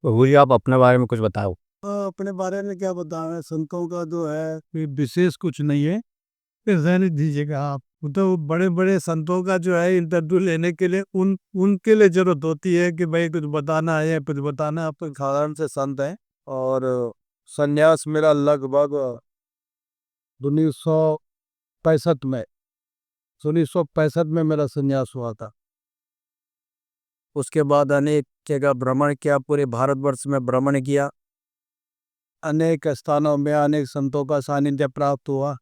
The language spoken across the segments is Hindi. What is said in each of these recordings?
प्रभु जी, आप अपने बारे में कुछ बताओ। अपने बारे में क्या बताएं, संतों का जो है कोई विशेष कुछ नहीं है। फिर रहने दीजिएगा आप। वो तो बड़े बड़े संतों का जो है इंटरव्यू लेने के लिए उनके लिए जरूरत होती है कि भाई कुछ बताना है या कुछ बताना है। आप तो साधारण से संत हैं। और संन्यास मेरा लगभग 1965 में 1965 में मेरा संन्यास हुआ था। उसके बाद अनेक जगह भ्रमण किया, पूरे भारतवर्ष में भ्रमण किया। अनेक स्थानों में अनेक संतों का सानिध्य प्राप्त हुआ।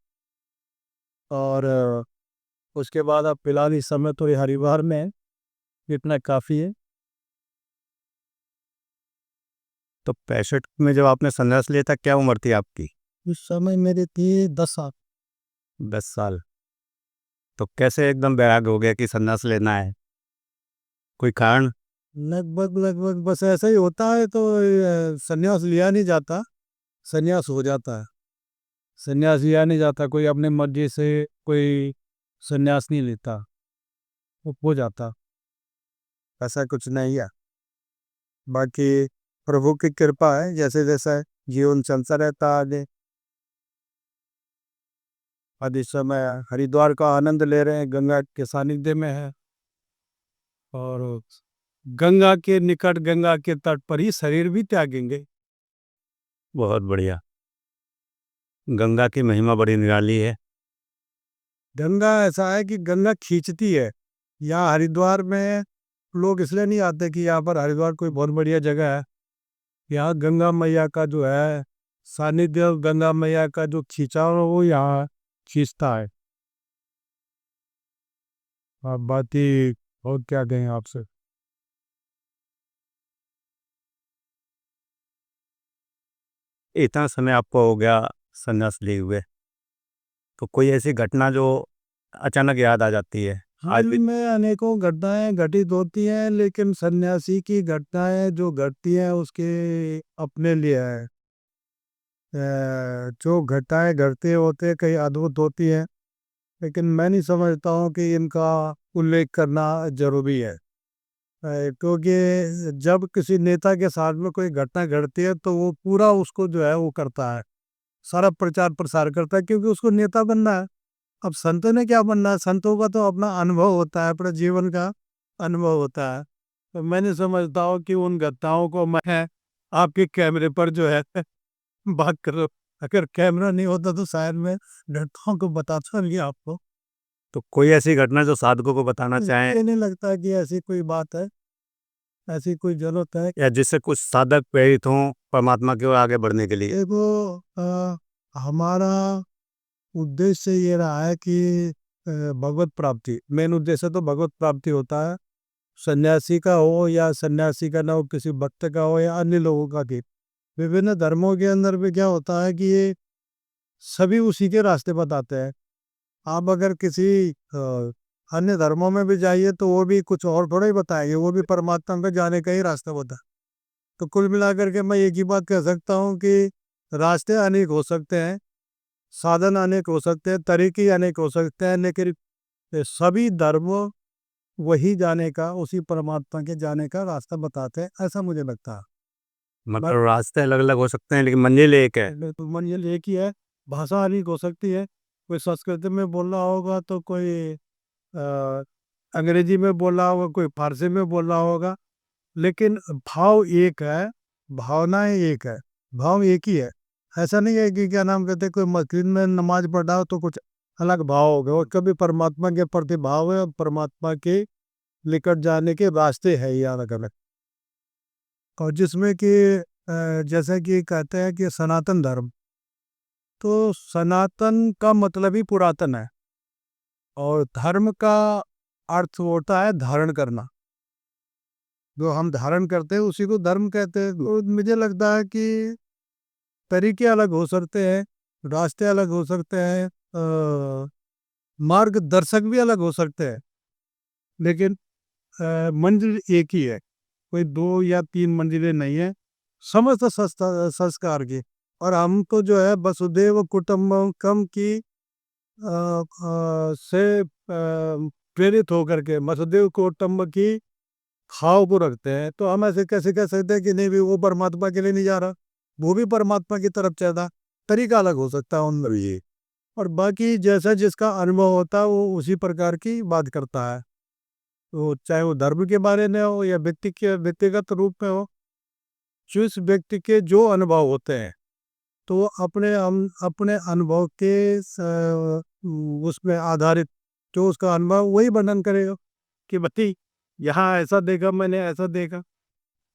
और उसके बाद अब फिलहाल इस समय तो ये हरिद्वार में है। इतना काफ़ी है। तो 65 में जब आपने संन्यास लिया था, क्या उम्र थी आपकी? उस समय मेरे थे 10 साल। 10 साल। तो कैसे एकदम वैराग्य हो गया कि संन्यास लेना है? कोई कारण? लगभग लगभग बस ऐसा ही होता है। तो संन्यास लिया नहीं जाता, संन्यास हो जाता है। संन्यास लिया नहीं जाता, कोई अपने मर्जी से कोई संन्यास नहीं लेता, वो हो जाता। ऐसा कुछ नहीं है। बाकी प्रभु की कृपा है, जैसे जैसा जीवन चलता रहता है आगे। आज इस समय हरिद्वार का आनंद ले रहे हैं, गंगा के सानिध्य में है। और गंगा के निकट, गंगा के तट पर ही शरीर भी त्यागेंगे। बहुत बढ़िया। गंगा की महिमा बड़ी निराली है। गंगा ऐसा है कि गंगा खींचती है। यहाँ हरिद्वार में लोग इसलिए नहीं आते कि यहाँ पर हरिद्वार कोई बहुत बढ़िया जगह है। यहाँ गंगा मैया का जो है सानिध्य, गंगा मैया का जो खिंचाव है वो यहाँ खींचता है। आप बाकी और क्या कहें आपसे। इतना समय आपको हो गया संन्यास लिए हुए, तो कोई ऐसी घटना जो अचानक याद आ जाती है आज हाल भी? में अनेकों घटनाएं घटित होती हैं, लेकिन सन्यासी की घटनाएं जो घटती हैं उसके अपने लिए है। जो घटनाएं घटते होते कई अद्भुत होती हैं, लेकिन मैं नहीं समझता हूँ कि इनका उल्लेख करना जरूरी है। क्योंकि जब किसी नेता के साथ में कोई घटना घटती है तो वो पूरा उसको जो है वो करता है, सारा प्रचार प्रसार करता है, क्योंकि उसको नेता बनना है। अब संतों ने क्या बनना है, संतों का तो अपना अनुभव होता है, अपने जीवन का अनुभव होता है। तो मैं नहीं समझता हूँ कि उन घटनाओं को मैं आपके कैमरे पर जो है बात कर रहा हूँ। अगर कैमरा नहीं होता तो शायद मैं घटनाओं को बताता नहीं आपको। तो कोई ऐसी घटना जो साधकों को बताना चाहें, मुझे नहीं लगता कि ऐसी कोई बात है, ऐसी कोई जरूरत है। या जिससे कुछ साधक प्रेरित हों परमात्मा की ओर आगे बढ़ने के लिए? देखो, हमारा उद्देश्य ये रहा है कि भगवत प्राप्ति, मेन उद्देश्य तो भगवत प्राप्ति होता है। सन्यासी का हो या सन्यासी का ना हो, किसी भक्त का हो या अन्य लोगों का भी। विभिन्न धर्मों के अंदर भी क्या होता है कि ये सभी उसी के रास्ते बताते हैं। आप अगर किसी अन्य धर्मों में भी जाइए तो वो भी कुछ और थोड़ा ही बताएंगे, वो भी परमात्मा पे जाने का ही रास्ता बता। तो कुल मिलाकर के मैं एक ही बात कह सकता हूँ कि रास्ते अनेक हो सकते हैं, साधन अनेक हो सकते हैं, तरीके अनेक हो सकते हैं, लेकिन ये सभी धर्म वही जाने का, उसी परमात्मा के जाने का रास्ता बताते हैं, ऐसा मुझे लगता है। मतलब रास्ते अलग अलग हो सकते हैं, लेकिन मंजिल एक है। तो मंजिल एक ही है। भाषा अनेक हो सकती है, कोई संस्कृत में बोल रहा होगा तो कोई अ, अंग्रेजी में बोल रहा होगा, कोई फारसी में बोल रहा होगा, लेकिन भाव एक है, भावनाएं एक है, भाव एक ही है। ऐसा नहीं है कि क्या नाम कहते हैं, कोई मस्जिद में नमाज पढ़ा हो तो कुछ अलग भाव होगा, और कभी परमात्मा के प्रति भाव है, और परमात्मा के निकट जाने के रास्ते है ये अलग अलग। और जिसमें कि जैसे कि कहते हैं कि सनातन धर्म, तो सनातन का मतलब ही पुरातन है, और धर्म का अर्थ होता है धारण करना। जो हम धारण करते हैं उसी को धर्म कहते हैं। तो मुझे लगता है कि तरीके अलग हो सकते हैं, रास्ते अलग हो सकते हैं, मार्गदर्शक भी अलग हो सकते हैं, लेकिन मंजिल एक ही है। कोई दो या तीन मंजिलें नहीं है, समस्त संस्कार की। और हम तो जो है वसुदेव कुटुंबकम की से प्रेरित होकर के, वसुदेव कुटुंब की भाव को रखते हैं, तो हम ऐसे कैसे कह सकते हैं कि नहीं भी वो परमात्मा के लिए नहीं जा रहा, वो भी परमात्मा की तरफ चल रहा। तरीका अलग हो सकता है उनमें भी। और बाकी जैसा जिसका अनुभव होता है वो उसी प्रकार की बात करता है। तो चाहे वो धर्म के बारे में हो या व्यक्ति के व्यक्तिगत रूप में हो, जिस व्यक्ति के जो अनुभव होते हैं तो वो अपने हम अपने अनुभव के उसमें आधारित जो उसका अनुभव वही वर्णन करेगा कि भाई यहाँ ऐसा देखा, मैंने ऐसा देखा।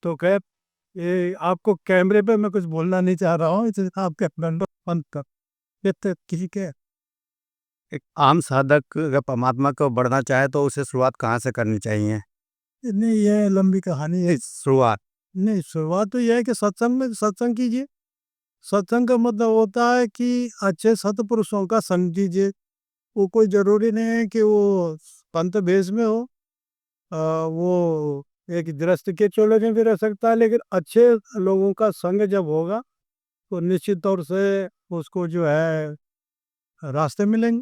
तो खैर ये आपको कैमरे पे मैं कुछ बोलना नहीं चाह रहा हूँ, इसलिए आपके बंद कर। ये तो ठीक है। एक आम साधक अगर परमात्मा को बढ़ना चाहे तो उसे शुरुआत कहाँ से करनी चाहिए? नहीं, ये लंबी कहानी है। शुरुआत नहीं, शुरुआत तो यह है कि सत्संग में सत्संग कीजिए। सत्संग का मतलब होता है कि अच्छे सत्पुरुषों का संग कीजिए। वो कोई ज़रूरी नहीं है कि वो पंथ भेष में हो। वो एक गृहस्थ के चोले में भी रह सकता है, लेकिन अच्छे लोगों का संग जब होगा तो निश्चित तौर से उसको जो है रास्ते मिलेंगे।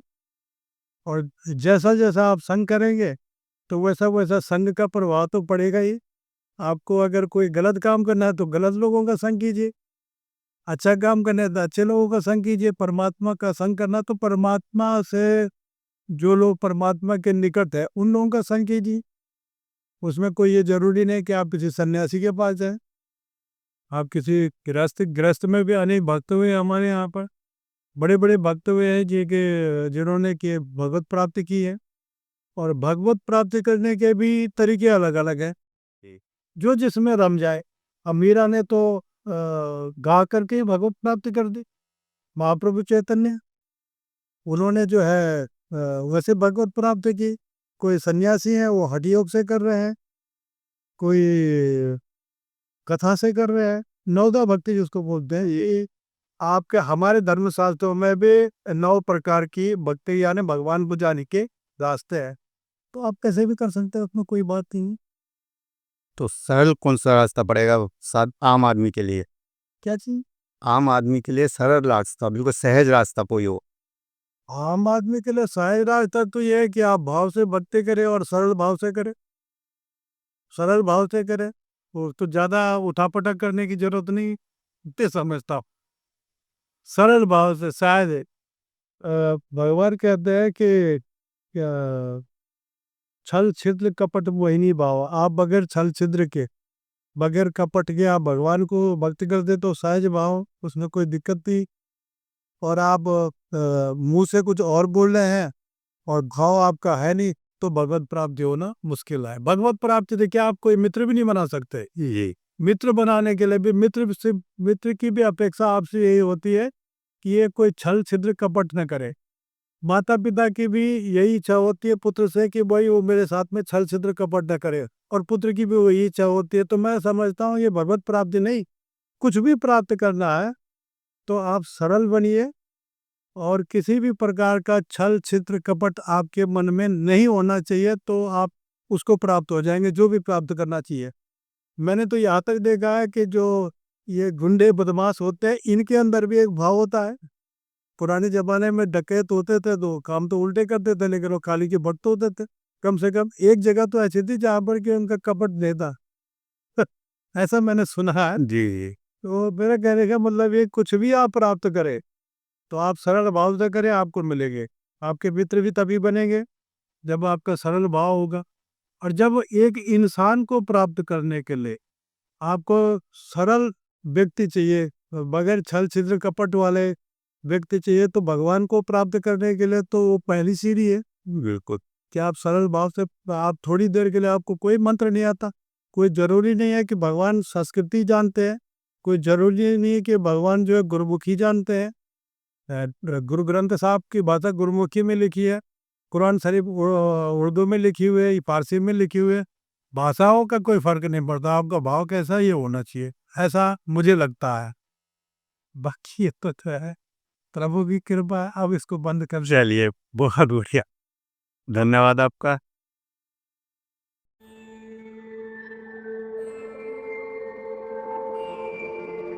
और जैसा जैसा आप संग करेंगे तो वैसा वैसा संग का प्रभाव तो पड़ेगा ही। आपको अगर कोई गलत काम करना है तो गलत लोगों का संग कीजिए, अच्छा काम करना है तो अच्छे लोगों का संग कीजिए। परमात्मा का संग करना तो परमात्मा से जो लोग परमात्मा के निकट है उन लोगों का संग कीजिए। उसमें कोई ये जरूरी नहीं कि आप किसी सन्यासी के पास जाएं। आप किसी गृहस्थ गृहस्थ में भी अनेक भक्त हुए हैं हमारे यहाँ पर। बड़े बड़े भक्त हुए हैं जी के जिन्होंने कि भगवत प्राप्ति की है। और भगवत प्राप्ति करने के भी तरीके अलग अलग हैं, जी। जो जिसमें रम जाए। अब मीरा ने तो गा करके ही भगवत प्राप्ति कर दी। महाप्रभु चैतन्य उन्होंने जो है वैसे भगवत प्राप्ति की। कोई सन्यासी है वो हठ योग से कर रहे हैं, कोई कथा से कर रहे हैं। नवदा भक्ति जिसको बोलते हैं, ये आपके हमारे धर्मशास्त्रों में भी 9 प्रकार की भक्ति यानी भगवान को जाने के रास्ते हैं। तो आप कैसे भी कर सकते हैं, उसमें कोई बात नहीं है। तो सरल कौन सा रास्ता पड़ेगा आम आदमी के लिए? क्या चीज़? आम आदमी के लिए सरल रास्ता, बिल्कुल सहज रास्ता कोई हो। आम आदमी के लिए सहज रास्ता तो ये है कि आप भाव से भक्ति करें और सरल भाव से करें। सरल भाव से करें, वो तो ज़्यादा उठापटक करने की जरूरत नहीं, इतने समझता हूँ। सरल भाव से शायद भगवान कहते हैं कि क्या, छल छिद्र कपट मोहिनी भाव। आप बगैर छल छिद्र के, बगैर कपट के आप भगवान को भक्ति कर दे तो सहज भाव, उसमें कोई दिक्कत नहीं। और आप मुंह से कुछ और बोल रहे हैं और भाव आपका है नहीं, तो भगवत प्राप्ति होना मुश्किल है। भगवत प्राप्ति देखिए, आप कोई मित्र भी नहीं बना सकते। जी। मित्र बनाने के लिए भी मित्र की भी अपेक्षा आपसे यही होती है कि ये कोई छल छिद्र कपट न करे। माता पिता की भी यही इच्छा होती है पुत्र से कि भाई वो मेरे साथ में छल छिद्र कपट न करे, और पुत्र की भी वही इच्छा होती है। तो मैं समझता हूँ ये भगवत प्राप्ति नहीं। कुछ भी प्राप्त करना है तो आप सरल बनिए, और किसी भी प्रकार का छल छिद्र कपट आपके मन में नहीं होना चाहिए, तो आप उसको प्राप्त हो जाएंगे जो भी प्राप्त करना चाहिए। मैंने तो यहाँ तक देखा है कि जो ये गुंडे बदमाश होते हैं इनके अंदर भी एक भाव होता है। पुराने जमाने में डकैत होते थे तो काम तो उल्टे करते थे, लेकिन वो काली के भक्त होते थे। कम से कम एक जगह तो ऐसी थी जहाँ पर कि उनका कपट नहीं था। ऐसा मैंने सुना है। जी। तो मेरा कहने का मतलब ये, कुछ भी आप प्राप्त करें तो आप सरल भाव से करें, आपको मिलेंगे। आपके मित्र भी तभी बनेंगे जब आपका सरल भाव होगा। और जब एक इंसान को प्राप्त करने के लिए आपको सरल व्यक्ति चाहिए, बगैर छल छिद्र कपट वाले व्यक्ति चाहिए, तो भगवान को प्राप्त करने के लिए तो वो पहली सीढ़ी है। बिल्कुल। कि आप सरल भाव से, आप थोड़ी देर के लिए, आपको कोई मंत्र नहीं आता, कोई ज़रूरी नहीं है कि भगवान संस्कृति जानते हैं, कोई ज़रूरी नहीं है कि भगवान जो है गुरुमुखी जानते हैं। गुरु ग्रंथ साहब की भाषा गुरुमुखी में लिखी है, कुरान शरीफ उर्दू में लिखी हुई है, फारसी में लिखी हुई है। भाषाओं का कोई फ़र्क नहीं पड़ता, आपका भाव कैसा ये होना चाहिए, ऐसा मुझे लगता है। बाकी ये तो है, प्रभु की कृपा है। अब इसको बंद कर। चलिए, बहुत बढ़िया। धन्यवाद आपका।